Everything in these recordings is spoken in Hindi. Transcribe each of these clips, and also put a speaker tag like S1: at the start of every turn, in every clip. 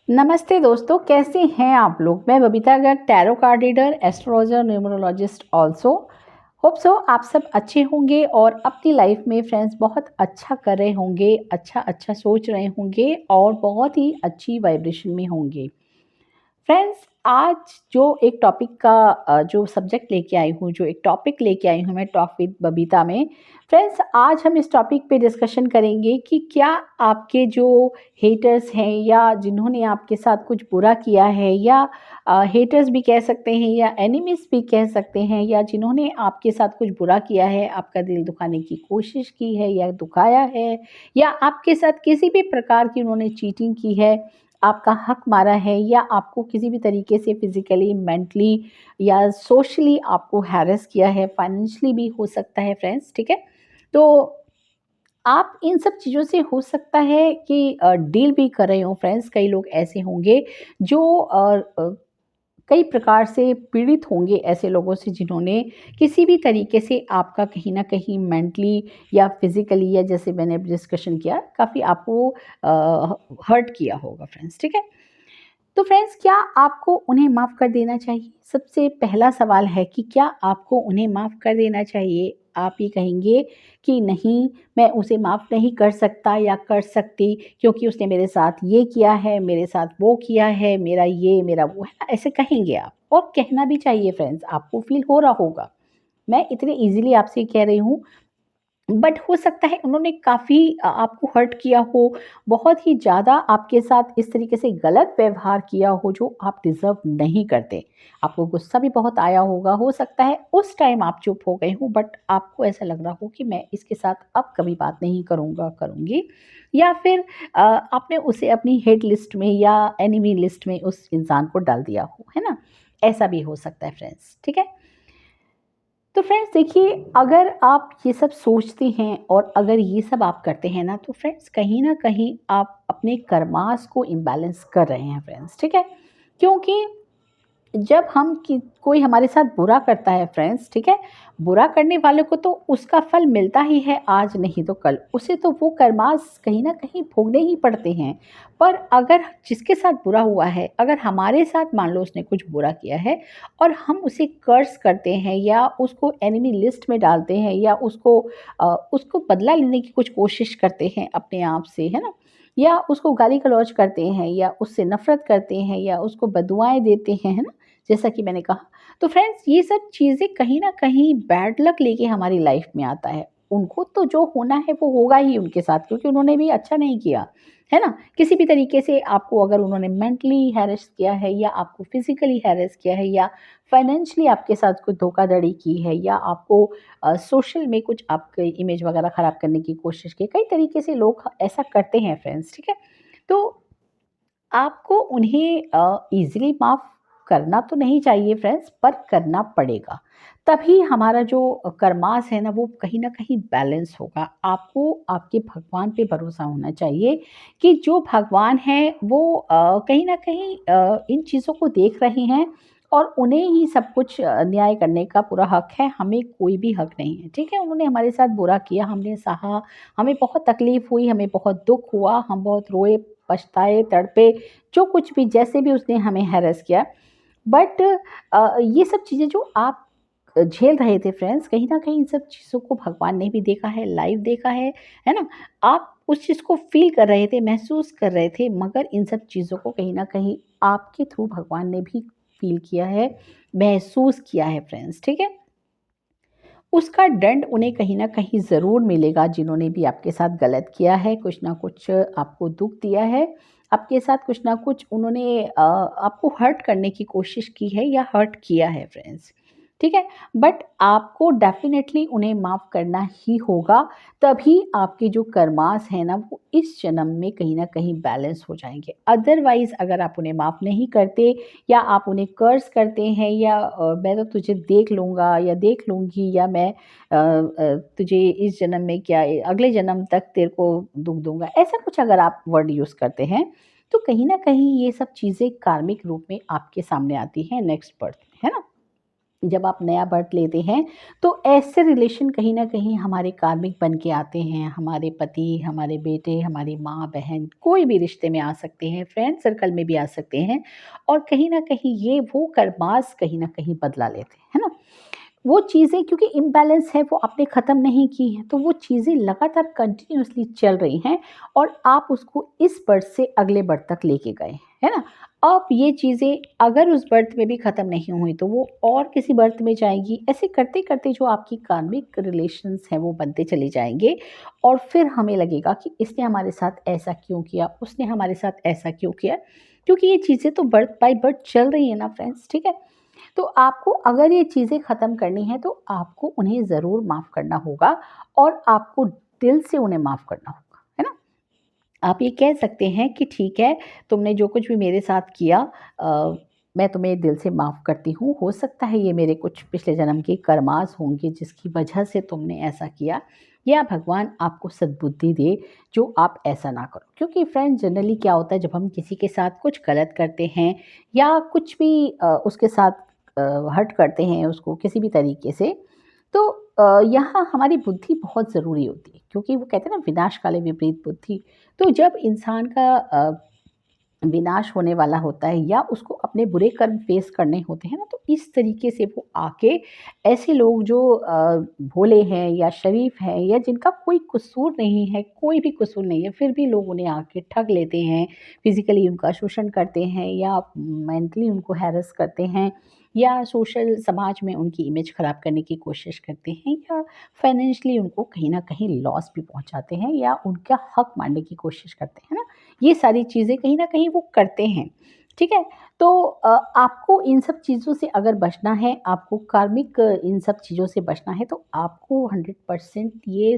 S1: नमस्ते दोस्तों, कैसे हैं आप लोग। मैं Babita Garg, tarot card reader, astrologer, numerologist also. Hope so आप सब अच्छे होंगे और अपनी लाइफ में फ्रेंड्स बहुत अच्छा कर रहे होंगे, अच्छा अच्छा सोच रहे होंगे और बहुत ही अच्छी वाइब्रेशन में होंगे। फ्रेंड्स, आज जो एक टॉपिक का जो सब्जेक्ट लेके आई हूँ, जो एक टॉपिक लेके आई हूँ मैं टॉक विद बबीता में। फ्रेंड्स, आज हम इस टॉपिक पे डिस्कशन करेंगे कि क्या आपके जो हेटर्स हैं या जिन्होंने आपके साथ कुछ बुरा किया है या हेटर्स भी कह सकते हैं या एनिमीज भी कह सकते हैं, या जिन्होंने आपके साथ कुछ बुरा किया है, आपका दिल दुखाने की कोशिश की है या दुखाया है, या आपके साथ किसी भी प्रकार की उन्होंने चीटिंग की है, आपका हक मारा है, या आपको किसी भी तरीके से फिजिकली, मेंटली या सोशली आपको हैरेस किया है, फाइनेंशियली भी हो सकता है फ्रेंड्स। ठीक है, तो आप इन सब चीज़ों से हो सकता है कि डील भी कर रहे हो फ्रेंड्स। कई लोग ऐसे होंगे जो कई प्रकार से पीड़ित होंगे ऐसे लोगों से जिन्होंने किसी भी तरीके से आपका कहीं न कहीं मेंटली या फिज़िकली, या जैसे मैंने अभी डिस्कशन किया, काफ़ी आपको हर्ट किया होगा फ्रेंड्स। ठीक है? तो फ्रेंड्स, क्या आपको उन्हें माफ़ कर देना चाहिए? सबसे पहला सवाल है कि क्या आपको उन्हें माफ़ कर देना चाहिए? आप ये कहेंगे कि नहीं, मैं उसे माफ़ नहीं कर सकता या कर सकती, क्योंकि उसने मेरे साथ ये किया है, मेरे साथ वो किया है, मेरा ये, मेरा वो, है ना? ऐसे कहेंगे आप, और कहना भी चाहिए फ्रेंड्स, आपको फ़ील हो रहा होगा। मैं इतने ईज़िली आपसे कह रही हूँ, बट हो सकता है उन्होंने काफ़ी आपको हर्ट किया हो, बहुत ही ज़्यादा आपके साथ इस तरीके से गलत व्यवहार किया हो जो आप डिज़र्व नहीं करते। आपको गुस्सा भी बहुत आया होगा, हो सकता है उस टाइम आप चुप हो गए हों, बट आपको ऐसा लग रहा हो कि मैं इसके साथ अब कभी बात नहीं करूँगा, करूँगी। या फिर आपने उसे अपनी हिट लिस्ट में या एनिमी लिस्ट में उस इंसान को डाल दिया हो, है ना? ऐसा भी हो सकता है फ्रेंड्स, ठीक है? तो फ्रेंड्स देखिए, अगर आप ये सब सोचते हैं और अगर ये सब आप करते हैं ना, तो फ्रेंड्स कहीं न कहीं आप अपने कर्मास को इम्बैलेंस कर रहे हैं फ्रेंड्स, ठीक है? क्योंकि जब हम कि कोई हमारे साथ बुरा करता है फ्रेंड्स, ठीक है? बुरा करने वाले को तो उसका फल मिलता ही है, आज नहीं तो कल। उसे तो वो कर्मास कहीं न कहीं भोगने ही पड़ते हैं। पर अगर जिसके साथ बुरा हुआ है, अगर हमारे साथ मान लो उसने कुछ बुरा किया है और हम उसे कर्स करते हैं या उसको एनिमी लिस्ट में डालते हैं या उसको बदला लेने की कुछ कोशिश करते हैं अपने आप से, है ना? या उसको गाली-गलौज करते हैं या उससे नफ़रत करते हैं या उसको बददुआएँ देते हैं, है ना? जैसा कि मैंने कहा। तो फ्रेंड्स, ये सब चीज़ें कहीं न कहीं बैड लक लेके हमारी लाइफ़ में आता है। उनको तो जो होना है वो होगा ही उनके साथ, क्योंकि उन्होंने भी अच्छा नहीं किया, है ना? किसी भी तरीके से आपको अगर उन्होंने मेंटली हैरेस किया है या आपको फिज़िकली हैरेस किया है या फाइनेंशियली आपके साथ कुछ धोखाधड़ी की है या आपको सोशल में कुछ आपकी इमेज वगैरह ख़राब करने की कोशिश की, कई तरीके से लोग ऐसा करते हैं फ्रेंड्स, ठीक है? तो आपको उन्हें ईज़िली माफ़ करना तो नहीं चाहिए फ्रेंड्स, पर करना पड़ेगा। तभी हमारा जो कर्मास है ना, वो कहीं न कहीं बैलेंस होगा। आपको आपके भगवान पे भरोसा होना चाहिए कि जो भगवान हैं वो कहीं न कहीं इन चीज़ों को देख रहे हैं और उन्हें ही सब कुछ न्याय करने का पूरा हक है, हमें कोई भी हक नहीं है। ठीक है? उन्होंने हमारे साथ बुरा किया, हमने सहा, हमें बहुत तकलीफ़ हुई, हमें बहुत दुःख हुआ, हम बहुत रोए, पछताए, तड़पे, जो कुछ भी जैसे भी उसने हमें हैरेस किया। बट ये सब चीज़ें जो आप झेल रहे थे फ्रेंड्स, कहीं न कहीं इन सब चीज़ों को भगवान ने भी देखा है, लाइव देखा है ना? आप उस चीज़ को फ़ील कर रहे थे, महसूस कर रहे थे, मगर इन सब चीज़ों को कहीं न कहीं आपके थ्रू भगवान ने भी फ़ील किया है, महसूस किया है फ्रेंड्स, ठीक है? उसका दंड उन्हें कहीं न कहीं ज़रूर मिलेगा, जिन्होंने भी आपके साथ गलत किया है, कुछ न कुछ आपको दुःख दिया है, आपके साथ कुछ न कुछ उन्होंने आपको हर्ट करने की कोशिश की है या हर्ट किया है फ्रेंड्स, ठीक है? बट आपको डेफ़िनेटली उन्हें माफ़ करना ही होगा, तभी आपके जो कर्मास हैं ना, वो इस जन्म में कहीं न कहीं बैलेंस हो जाएँगे। अदरवाइज़ अगर आप उन्हें माफ़ नहीं करते या आप उन्हें कर्स करते हैं या मैं तो तुझे देख लूँगा या देख लूँगी, या मैं तुझे इस जन्म में क्या अगले जन्म तक तेरे को दुःख दूँगा, ऐसा कुछ अगर आप वर्ड यूज़ करते हैं, तो कहीं न कहीं ये सब चीज़ें कार्मिक रूप में आपके सामने आती हैं नेक्स्ट बर्थ में, है ना? जब आप नया बर्थ लेते हैं, तो ऐसे रिलेशन कहीं न कहीं हमारे कार्मिक बन के आते हैं। हमारे पति, हमारे बेटे, हमारी माँ-बहन कोई भी रिश्ते में आ सकते हैं, फ्रेंड सर्कल में भी आ सकते हैं और कहीं न कहीं ये वो कर्मास कहीं न कहीं बदला लेते हैं, है ना? वो चीज़ें क्योंकि इम्बैलेंस है वो आपने ख़त्म नहीं की हैं, तो वो चीज़ें लगातार कंटिन्यूअसली चल रही हैं और आप उसको इस बर्थ से अगले बर्थ तक लेके गए, है ना? अब ये चीज़ें अगर उस बर्थ में भी ख़त्म नहीं हुई तो वो और किसी बर्थ में जाएँगी। ऐसे करते-करते जो आपकी कार्मिक रिलेशंस हैं वो बनते चले जाएँगे और फिर हमें लगेगा कि इसने हमारे साथ ऐसा क्यों किया, उसने हमारे साथ ऐसा क्यों किया? क्योंकि ये चीज़ें तो बर्थ बाय बर्थ चल रही हैं ना फ्रेंड्स, ठीक है? तो आपको अगर ये चीज़ें ख़त्म करनी है तो आपको उन्हें ज़रूर माफ़ करना होगा और आपको दिल से उन्हें माफ़ करना होगा, है ना? आप ये कह सकते हैं कि ठीक है, तुमने जो कुछ भी मेरे साथ किया अ, मैं तुम्हें दिल से माफ़ करती हूँ। हो सकता है ये मेरे कुछ पिछले जन्म के कर्मास होंगे जिसकी वजह से तुमने ऐसा किया या भगवान आपको सद्बुद्धि दे जो आप ऐसा ना करो। क्योंकि फ्रेंड जनरली क्या होता है जब हम किसी के साथ कुछ गलत करते हैं या कुछ भी उसके साथ हर्ट करते हैं उसको किसी भी तरीके से तो यहाँ हमारी बुद्धि बहुत ज़रूरी होती है क्योंकि वो कहते हैं ना विनाश काले विपरीत बुद्धि। तो जब इंसान का विनाश होने वाला होता है या उसको अपने बुरे कर्म फेस करने होते हैं ना तो इस तरीके से वो आके ऐसे लोग जो भोले हैं या शरीफ हैं या जिनका कोई कसूर नहीं है, कोई भी कसूर नहीं है, फिर भी लोग उन्हें आके ठग लेते हैं, फिज़िकली उनका शोषण करते हैं या मेंटली उनको हैरेस करते हैं या सोशल समाज में उनकी इमेज ख़राब करने की कोशिश करते हैं या फाइनेंशियली उनको कहीं न कहीं लॉस भी पहुँचाते हैं या उनका हक मारने की कोशिश करते हैं ना। ये सारी चीज़ें कहीं न कहीं वो करते हैं, ठीक है? तो आपको इन सब चीज़ों से अगर बचना है, आपको कार्मिक इन सब चीज़ों से बचना है, तो आपको 100% ये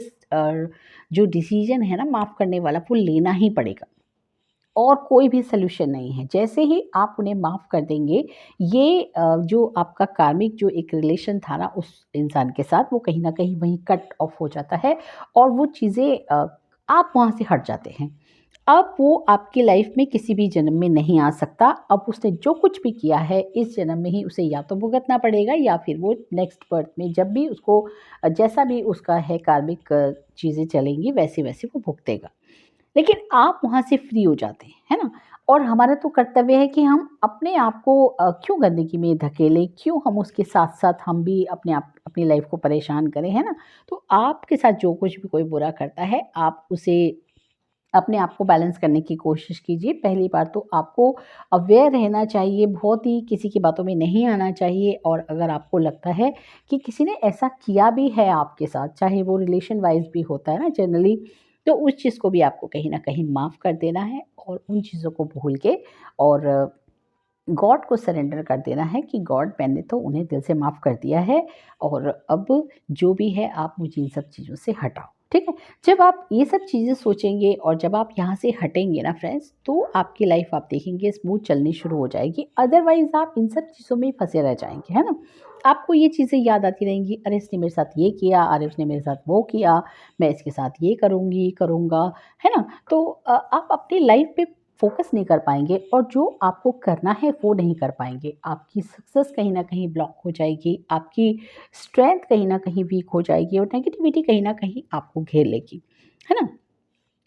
S1: जो डिसीज़न है ना माफ़ करने वाला, वो लेना ही पड़ेगा और कोई भी सॉल्यूशन नहीं है। जैसे ही आप उन्हें माफ़ कर देंगे, ये जो आपका कार्मिक जो एक रिलेशन था ना उस इंसान के साथ, वो कहीं न कहीं वहीं कट ऑफ हो जाता है और वो चीज़ें आप वहाँ से हट जाते हैं। अब वो आपकी लाइफ में किसी भी जन्म में नहीं आ सकता। अब उसने जो कुछ भी किया है इस जन्म में ही उसे या तो भुगतना पड़ेगा या फिर वो नेक्स्ट बर्थ में जब भी उसको जैसा भी उसका है कार्मिक चीज़ें चलेंगी वैसे-वैसे वो भुगतेगा। लेकिन आप वहाँ से फ्री हो जाते हैं, है ना? और हमारा तो कर्तव्य है कि हम अपने आप को क्यों गंदगी में धकेलें, क्यों हम उसके साथ-साथ हम भी अपनी लाइफ को परेशान करें, है ना? तो आपके साथ जो कुछ भी कोई बुरा करता है, आप उसे अपने आप को बैलेंस करने की कोशिश कीजिए। पहली बात तो आपको अवेयर रहना चाहिए, बहुत ही किसी की बातों में नहीं आना चाहिए और अगर आपको लगता है कि किसी ने ऐसा किया भी है आपके साथ, चाहे वो रिलेशन वाइज़ भी होता है ना जनरली, तो उस चीज़ को भी आपको कहीं न कहीं माफ़ कर देना है और उन चीज़ों को भूल के और गॉड को सरेंडर कर देना है कि गॉड मैंने तो उन्हें दिल से माफ़ कर दिया है और अब जो भी है आप मुझे इन सब चीज़ों से हटाओ, ठीक है? जब आप ये सब चीज़ें सोचेंगे और जब आप यहाँ से हटेंगे ना फ्रेंड्स, तो आपकी लाइफ़ आप देखेंगे स्मूथ चलनी शुरू हो जाएगी, अदरवाइज़ आप इन सब चीज़ों में ही फँसे रह जाएँगे, है ना? आपको ये चीज़ें याद आती रहेंगी, अरे इसने मेरे साथ ये किया, अरे उसने मेरे साथ वो किया, मैं इसके साथ ये करूँगी, करूँगा, है ना? तो आप अपनी लाइफ़ पे फ़ोकस नहीं कर पाएँगे और जो आपको करना है वो नहीं कर पाएँगे। आपकी सक्सेस कहीं न कहीं ब्लॉक हो जाएगी, आपकी स्ट्रेंथ कहीं न कहीं वीक हो जाएगी और नेगेटिविटी कहीं न कहीं आपको घेर लेगी, है ना?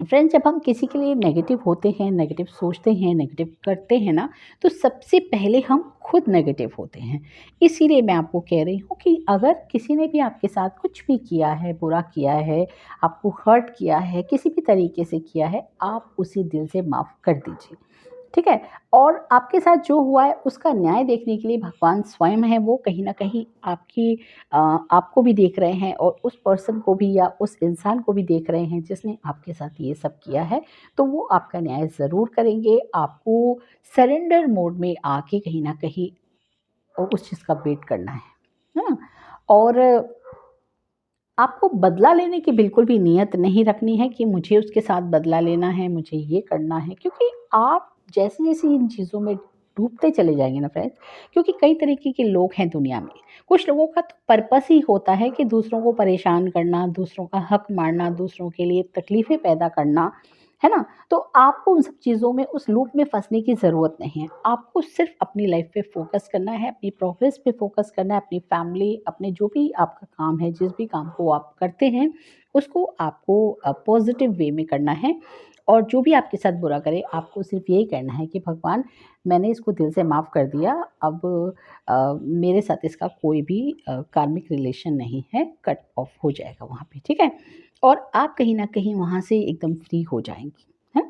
S1: फ्रेंड्स जब हम किसी के लिए नेगेटिव होते हैं, नेगेटिव सोचते हैं, नेगेटिव करते हैं ना, तो सबसे पहले हम खुद नेगेटिव होते हैं। इसीलिए मैं आपको कह रही हूँ कि अगर किसी ने भी आपके साथ कुछ भी किया है, बुरा किया है, आपको हर्ट किया है, किसी भी तरीके से किया है, आप उसे दिल से माफ़ कर दीजिए। ठीक है? और आपके साथ जो हुआ है उसका न्याय देखने के लिए भगवान स्वयं है वो कहीं न कहीं आपको भी देख रहे हैं और उस पर्सन को भी या उस इंसान को भी देख रहे हैं जिसने आपके साथ ये सब किया है, तो वो आपका न्याय ज़रूर करेंगे। आपको सरेंडर मोड में आके कहीं न कहीं उस चीज़ का वेट करना है ना? और आपको बदला लेने की बिल्कुल भी नीयत नहीं रखनी है कि मुझे उसके साथ बदला लेना है, मुझे ये करना है क्योंकि आप जैसे-जैसे इन चीज़ों में डूबते चले जाएँगे ना फ्रेंड्स, क्योंकि कई तरीके के लोग हैं दुनिया में। कुछ लोगों का तो पर्पस ही होता है कि दूसरों को परेशान करना, दूसरों का हक मारना, दूसरों के लिए तकलीफ़ें पैदा करना, है ना? तो आपको उन सब चीज़ों में उस लूप में फँसने की ज़रूरत नहीं है। आपको सिर्फ़ अपनी लाइफ़ पे फ़ोकस करना है, अपनी प्रोग्रेस पे फ़ोकस करना है, अपनी फैमिली, अपने जो भी आपका काम है, जिस भी काम को आप करते हैं, उसको आपको पॉज़िटिव वे में करना है। और जो भी आपके साथ बुरा करे, आपको सिर्फ़ यही कहना है कि भगवान, मैंने इसको दिल से माफ़ कर दिया, अब मेरे साथ इसका कोई भी कार्मिक रिलेशन नहीं है, कट ऑफ हो जाएगा वहाँ पे, ठीक है? और आप कहीं न कहीं वहाँ से एकदम फ्री हो जाएँगी, हैं?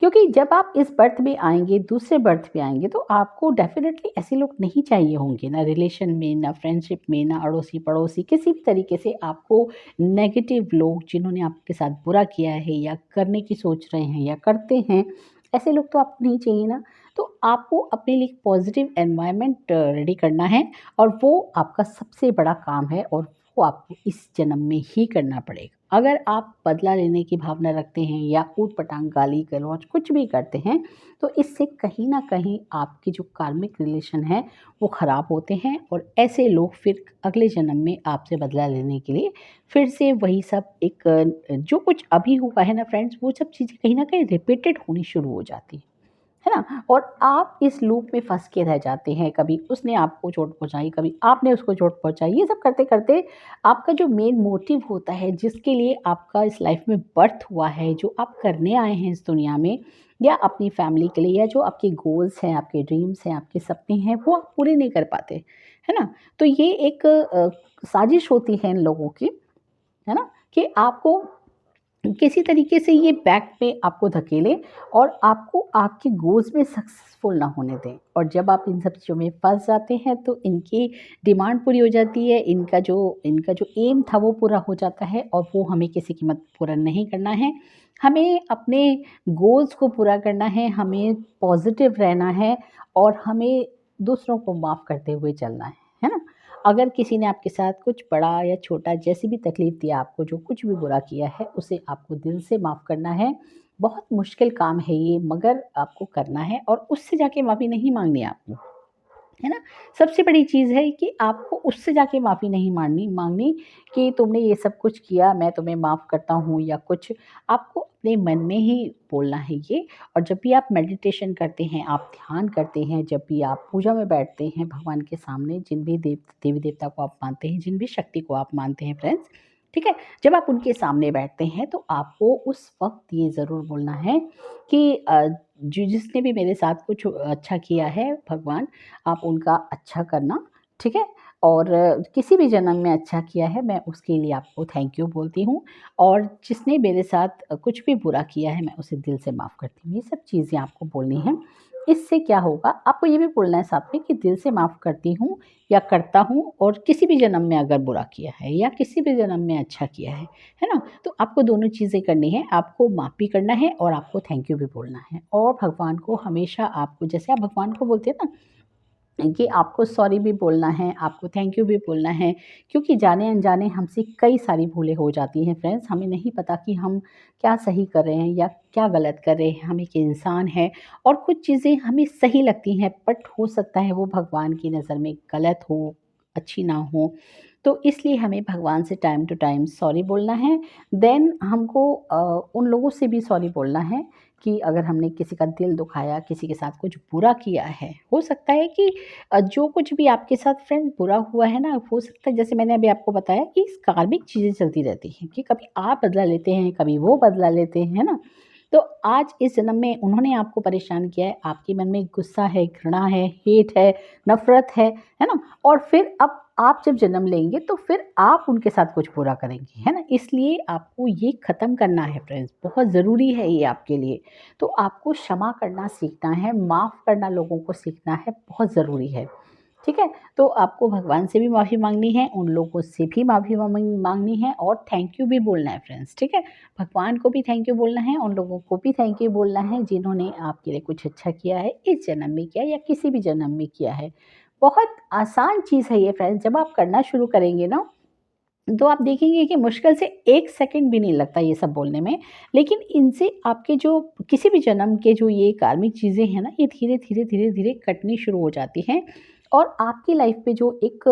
S1: क्योंकि जब आप इस बर्थ में आएँगे, दूसरे बर्थ में आएँगे, तो आपको डेफ़िनेटली ऐसे लोग नहीं चाहिए होंगे, ना रिलेशन में, ना फ्रेंडशिप में, ना अड़ोसी-पड़ोसी, किसी भी तरीके से आपको नेगेटिव लोग जिन्होंने आपके साथ बुरा किया है या करने की सोच रहे हैं या करते हैं, ऐसे लोग तो आपको नहीं चाहिए ना। तो आपको अपने लिए एक पॉज़िटिव एनवायरनमेंट रेडी करना है, और वो आपका सबसे बड़ा काम है, और वो आपको इस जन्म में ही करना पड़ेगा। अगर आप बदला लेने की भावना रखते हैं या ऊट-पटांग गाली-गलौज कुछ भी करते हैं, तो इससे कहीं न कहीं आपके जो कार्मिक रिलेशन है, वो ख़राब होते हैं, और ऐसे लोग फिर अगले जन्म में आपसे बदला लेने के लिए फिर से वही सब एक जो कुछ अभी हुआ है ना फ्रेंड्स, वो सब चीज़ें कहीं न कहीं रिपीटेड होनी शुरू हो जाती हैं। है ना? और आप इस लूप में फँस के रह जाते हैं, कभी उसने आपको चोट पहुँचाई, कभी आपने उसको चोट पहुँचाई। ये सब करते-करते आपका जो मेन मोटिव होता है, जिसके लिए आपका इस लाइफ़ में बर्थ हुआ है, जो आप करने आए हैं इस दुनिया में, या अपनी फैमिली के लिए, या जो आपके गोल्स हैं, आपके ड्रीम्स हैं, आपके सपने हैं, वो आप पूरे नहीं कर पाते, है ना? तो ये एक साज़िश होती है इन लोगों की, है ना? कि आपको किसी तरीके से ये बैक पे आपको धकेलें, और आपको आपके गोल्स में सक्सेसफुल ना होने दें। और जब आप इन सब चीज़ों में फँस जाते हैं, तो इनकी डिमांड पूरी हो जाती है, इनका जो एम था वो पूरा हो जाता है, और वो हमें किसी कीमत पूरा नहीं करना है। हमें अपने गोल्स को पूरा करना है, हमें पॉज़िटिव रहना है, और हमें दूसरों को माफ़ करते हुए चलना है ना? अगर किसी ने आपके साथ कुछ बड़ा या छोटा जैसी भी तकलीफ़ दी आपको, जो कुछ भी बुरा किया है, उसे आपको दिल से माफ़ करना है। बहुत मुश्किल काम है ये, मगर आपको करना है, और उससे जाके माफ़ी नहीं माँगनी है आपको। है ना? सबसे बड़ी चीज़ है कि आपको उससे जाके माफ़ी नहीं माँगनी माँगनी कि तुमने ये सब कुछ किया, मैं तुम्हें माफ़ करता हूँ या कुछ। आपको अपने मन में ही बोलना है ये। और जब भी आप मेडिटेशन करते हैं, आप ध्यान करते हैं, जब भी आप पूजा में बैठते हैं भगवान के सामने, जिन भी देवी-देवता को आप मानते हैं, जिन भी शक्ति को आप मानते हैं फ्रेंड्स, ठीक है? जब आप उनके सामने बैठते हैं, तो आपको उस वक़्त ये ज़रूर बोलना है कि जिसने भी मेरे साथ कुछ अच्छा किया है भगवान, आप उनका अच्छा करना, ठीक है? और किसी भी जन्म में अच्छा किया है, मैं उसके लिए आपको थैंक यू बोलती हूँ, और जिसने मेरे साथ कुछ भी बुरा किया है, मैं उसे दिल से माफ़ करती हूँ। ये सब चीज़ें आपको बोलनी हैं। इससे क्या होगा, आपको ये भी बोलना है साथ में कि दिल से माफ़ करती हूँ या करता हूँ, और किसी भी जन्म में अगर बुरा किया है या किसी भी जन्म में अच्छा किया है ना? तो आपको दोनों चीज़ें करनी है, आपको माफ़ भी करना है, और आपको थैंक यू भी बोलना है। और भगवान को हमेशा आपको, जैसे आप भगवान को बोलते हैं ना, कि आपको सॉरी भी बोलना है, आपको थैंक यू भी बोलना है, क्योंकि जाने-अनजाने हमसे कई सारी भूलें हो जाती हैं फ्रेंड्स। हमें नहीं पता कि हम क्या सही कर रहे हैं या क्या गलत कर रहे हैं। हम एक इंसान हैं, और कुछ चीज़ें हमें सही लगती हैं, बट हो सकता है वो भगवान की नज़र में गलत हो, अच्छी ना हो। तो इसलिए हमें भगवान से टाइम टू टाइम सॉरी बोलना है। देन हमको उन लोगों से भी सॉरी बोलना है कि अगर हमने किसी का दिल दुखाया, किसी के साथ कुछ बुरा किया है। हो सकता है कि जो कुछ भी आपके साथ फ्रेंड बुरा हुआ है ना, हो सकता है जैसे मैंने अभी आपको बताया कि कार्मिक चीज़ें चलती रहती हैं, कि कभी आप बदला लेते हैं, कभी वो बदला लेते हैं, है ना? तो आज इस जन्म में उन्होंने आपको परेशान किया है, आपके मन में गुस्सा है, घृणा है, हेट है, नफ़रत है ना? और फिर अब आप जब जन्म लेंगे, तो फिर आप उनके साथ कुछ बुरा करेंगे, है ना? इसलिए आपको ये ख़त्म करना है फ्रेंड्स, बहुत ज़रूरी है ये आपके लिए। तो आपको क्षमा करना सीखना है, माफ़ करना लोगों को सीखना है, बहुत ज़रूरी है। ठीक है? तो आपको भगवान से भी माफ़ी माँगनी है, उन लोगों से भी माफ़ी माँगनी है, और थैंक यू भी बोलना है फ्रेंड्स, ठीक है? भगवान को भी थैंक यू बोलना है, उन लोगों को भी थैंक यू बोलना है, जिन्होंने आपके लिए कुछ अच्छा किया है, इस जन्म में किया या किसी भी जन्म में किया है। बहुत आसान चीज़ है ये फ्रेंड्स, जब आप करना शुरू करेंगे ना, तो आप देखेंगे कि मुश्किल से 1 सेकंड भी नहीं लगता ये सब बोलने में। लेकिन इनसे आपके जो किसी भी जन्म के जो ये कार्मिक चीज़ें हैं ना, ये धीरे-धीरे, धीरे-धीरे कटनी शुरू हो जाती हैं, और आपकी लाइफ पे जो एक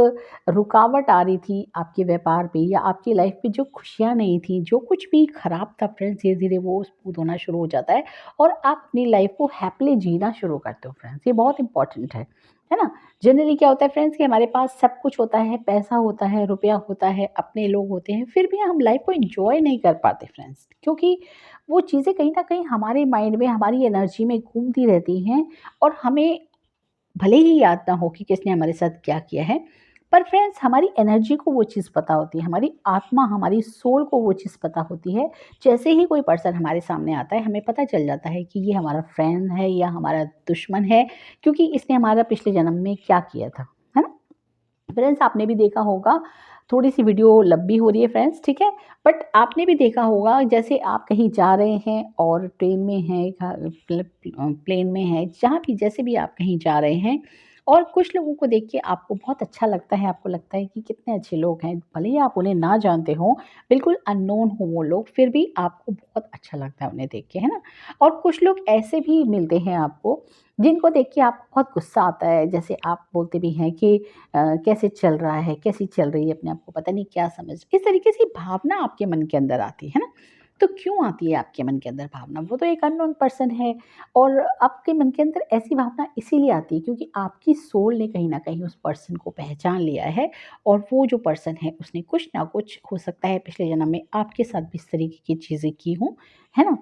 S1: रुकावट आ रही थी आपके व्यापार पे या आपकी लाइफ पे जो खुशियाँ नहीं थी, जो कुछ भी खराब था फ्रेंड्स, धीरे-धीरे वो स्मूथ होना शुरू हो जाता है और आप अपनी लाइफ को हैपीली जीना शुरू करते हो फ्रेंड्स। ये बहुत इम्पोर्टेंट है ना? जनरली क्या होता है फ्रेंड्स कि हमारे पास सब कुछ होता है, पैसा होता है, रुपया होता है, अपने लोग होते हैं, फिर भी हम लाइफ को एन्जॉय नहीं कर पाते फ्रेंड्स। क्योंकि वो चीज़ें कहीं न कहीं हमारे माइंड में, हमारी एनर्जी में घूमती रहती हैं और हमें भले ही याद ना हो कि किसने हमारे साथ क्या किया है, पर फ्रेंड्स हमारी एनर्जी को वो चीज़ पता होती है, हमारी आत्मा, हमारी सोल को वो चीज़ पता होती है। जैसे ही कोई पर्सन हमारे सामने आता है, हमें पता चल जाता है कि ये हमारा फ्रेंड है या हमारा दुश्मन है, क्योंकि इसने हमारा पिछले जन्म में क्या किया था, है ना? फ्रेंड्स आपने भी देखा होगा, थोड़ी-सी वीडियो लंबी हो रही है फ्रेंड्स, ठीक है? बट आपने भी देखा होगा जैसे आप कहीं जा रहे हैं और ट्रेन में हैं, प्लेन में हैं, जहाँ भी जैसे भी आप कहीं जा रहे हैं और कुछ लोगों को देख के आपको बहुत अच्छा लगता है, आपको लगता है कि कितने अच्छे लोग हैं, भले ही आप उन्हें ना जानते हों, बिल्कुल अननोन हो वो लोग, फिर भी आपको बहुत अच्छा लगता है उन्हें देख के, है ना? और कुछ लोग ऐसे भी मिलते हैं आपको, जिनको देख के आपको बहुत गुस्सा आता है, जैसे आप बोलते भी हैं कि कैसे चल रहा है, कैसी चल रही है अपने आप को पता नहीं क्या समझ, इस तरीके से भावना आपके मन के अंदर आती है ना? तो क्यों आती है आपके मन के अंदर भावना? वो तो एक अननोन पर्सन है और आपके मन के अंदर ऐसी भावना इसीलिए आती है क्योंकि आपकी सोल ने कहीं न कहीं उस पर्सन को पहचान लिया है और वो जो पर्सन है उसने कुछ ना कुछ हो सकता है पिछले जन्म में आपके साथ भी इस तरीके की चीज़ें की हों, है ना?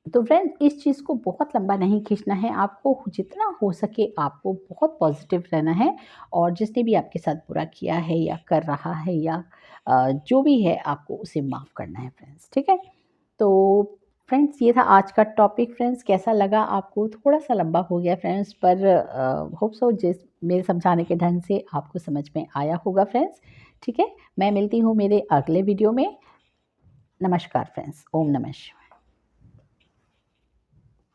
S1: तो फ्रेंड्स इस चीज़ को बहुत लंबा नहीं खींचना है, आपको जितना हो सके आपको बहुत पॉजिटिव रहना है और जिसने भी आपके साथ बुरा किया है या कर रहा है या जो भी है आपको उसे माफ़ करना है फ्रेंड्स, ठीक है? तो फ्रेंड्स ये था आज का टॉपिक फ्रेंड्स, कैसा लगा आपको? थोड़ा-सा लंबा हो गया फ्रेंड्स पर होप सो जिस मेरे समझाने के ढंग से आपको समझ में आया होगा फ्रेंड्स, ठीक है? मैं मिलती हूँ मेरे अगले वीडियो में। नमस्कार फ्रेंड्स, ओम नमः शिवाय।